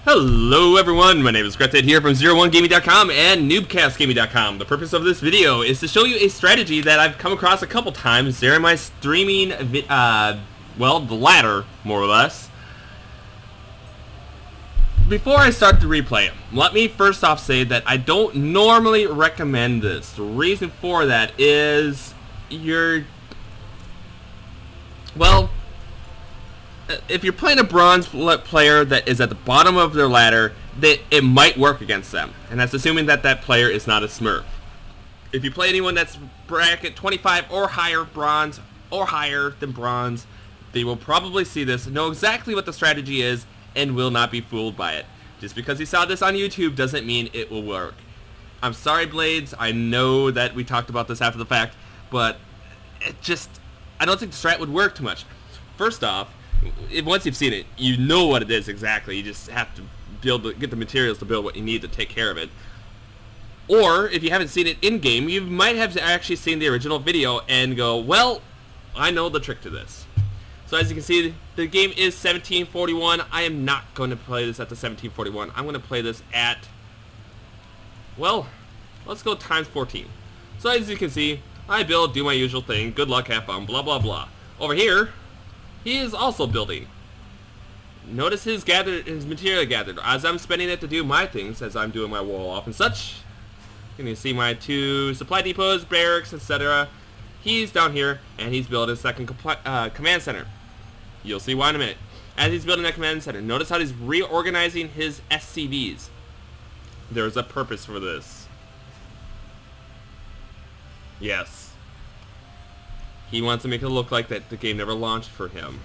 Hello everyone, my name is Grethade here from 01gaming.com and noobcastgaming.com. The purpose of this video is to show you a strategy that I've come across a couple times during my streaming, well, the latter, more or less. Before I start to replay it, let me first off say that I don't normally recommend this. The reason for that is if you're playing a bronze player that is at the bottom of their ladder, it might work against them. And that's assuming that that player is not a smurf. If you play anyone that's bracket 25 or higher bronze, or higher than bronze, they will probably see this, know exactly what the strategy is, and will not be fooled by it. Just because you saw this on YouTube doesn't mean it will work. I'm sorry, Blades, I know that we talked about this after the fact, but I don't think the strat would work too much. First off, once you've seen it, you know what it is exactly. You just have to get the materials to build what you need to take care of it. Or, if you haven't seen it in-game, you might have actually seen the original video and go, well, I know the trick to this. So as you can see, the game is 1741. I am not going to play this at the 1741. I'm going to play this at, well, let's go times 14. So as you can see, I build, do my usual thing, good luck, have fun, blah, blah, blah. Over here, he is also building. Notice his material gathered. As I'm spending it to do my things, as I'm doing my wall off and such, you can see my 2 supply depots, barracks, etc. He's down here, and he's building a second command center. You'll see why in a minute. As he's building that command center, notice how he's reorganizing his SCVs. There's a purpose for this. Yes. He wants to make it look like that the game never launched for him.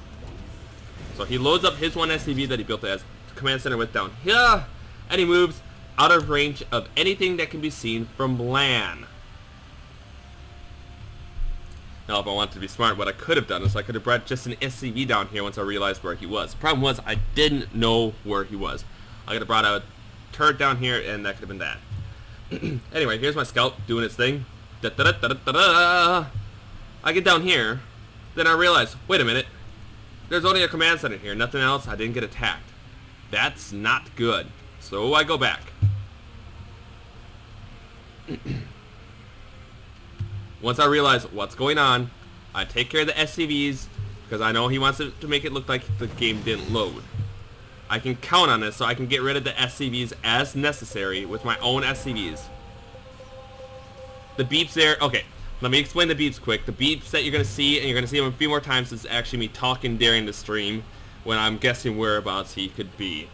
So he loads up his one SCV that he built as command center with down here, and he moves out of range of anything that can be seen from LAN. Now, if I wanted to be smart, what I could have done is I could have brought just an SCV down here once I realized where he was. The problem was I didn't know where he was. I could have brought a turret down here, and that could have been that. Anyway, here's my scout doing its thing. Da -da -da -da -da -da. I get down here, then I realize, wait a minute, there's only a command center here, nothing else, I didn't get attacked. That's not good. So I go back. Once I realize what's going on, I take care of the SCVs, because I know he wants to make it look like the game didn't load. I can count on this, so I can get rid of the SCVs as necessary with my own SCVs. The beeps there, okay. Let me explain the beeps quick. The beeps that you're going to see, and you're going to see them a few more times, is actually me talking during the stream when I'm guessing whereabouts he could be.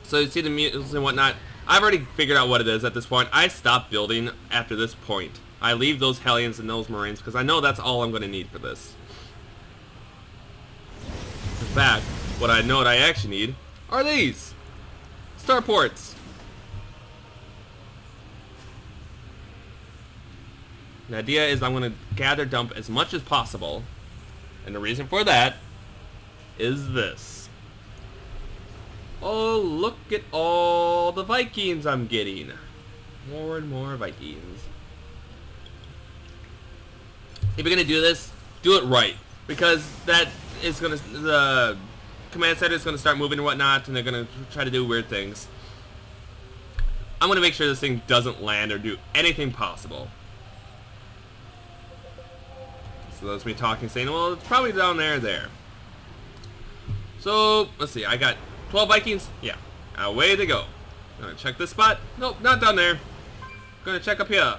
So you see the mutants and whatnot. I've already figured out what it is at this point. I stopped building after this point. I leave those Hellions and those Marines because I know that's all I'm going to need for this. In fact, what I know what I actually need are these starports. The idea is I'm going to gather dump as much as possible, and the reason for that is this. Oh, look at all the Vikings I'm getting. More and more Vikings. If you're going to do this, do it right, because that is going to, the command center is going to start moving and whatnot, and they're going to try to do weird things. I'm going to make sure this thing doesn't land or do anything possible. So that's me talking, saying, well, it's probably down there. So, let's see, I got 12 Vikings? Yeah. Away they go. Gonna check this spot? Nope, not down there. Gonna check up here.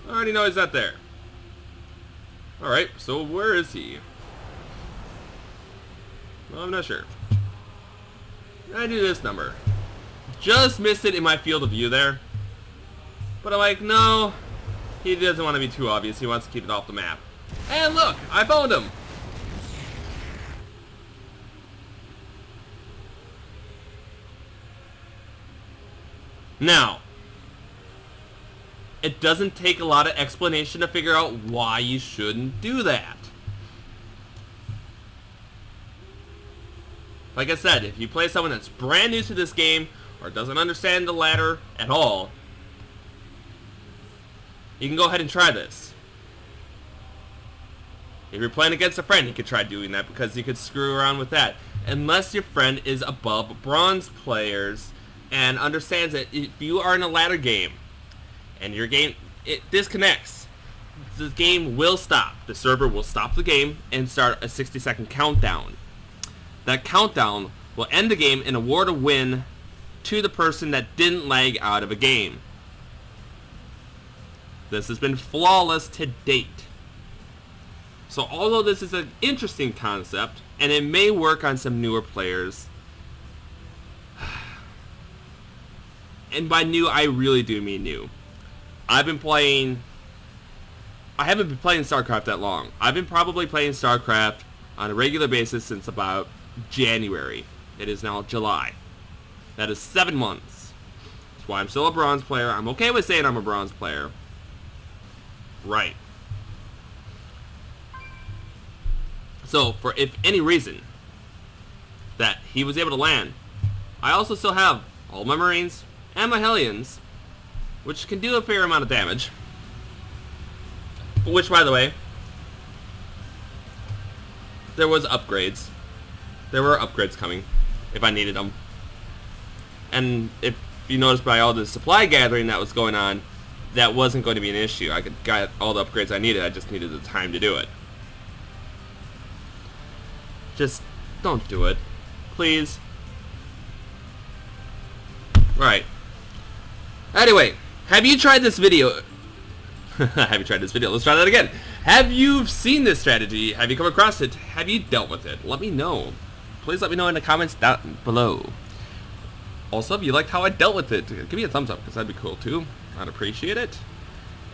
I already know he's not there. Alright, so where is he? Well, I'm not sure. I do this number. Just missed it in my field of view there. But I'm like, no. He doesn't want to be too obvious. He wants to keep it off the map. And look! I found him! Now, it doesn't take a lot of explanation to figure out why you shouldn't do that. Like I said, if you play someone that's brand new to this game, or doesn't understand the ladder at all, you can go ahead and try this. If you're playing against a friend, you could try doing that because you could screw around with that. Unless your friend is above bronze players and understands that if you are in a ladder game and your game it disconnects, the game will stop. The server will stop the game and start a 60-second countdown. That countdown will end the game and award a win to the person that didn't lag out of a game. This has been flawless to date. So although this is an interesting concept, and it may work on some newer players, and by new, I really do mean new. I haven't been playing StarCraft that long. I've been probably playing StarCraft on a regular basis since about January. It is now July. That is 7 months. That's why I'm still a bronze player. I'm okay with saying I'm a bronze player. Right. So, for if any reason that he was able to land, I also still have all my Marines and my Hellions, which can do a fair amount of damage. Which, by the way, there was upgrades. There were upgrades coming if I needed them. And if you notice by all the supply gathering that was going on, that wasn't going to be an issue. I got all the upgrades I needed. I just needed the time to do it. Just don't do it. Please. Right. Anyway, have you tried this video? Have you tried this video? Let's try that again. Have you seen this strategy? Have you come across it? Have you dealt with it? Let me know. Please let me know in the comments down below. Also, if you liked how I dealt with it, give me a thumbs up because that'd be cool too. I'd appreciate it.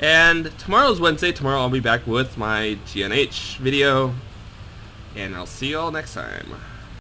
And tomorrow's Wednesday. Tomorrow I'll be back with my GNH video. And I'll see you all next time.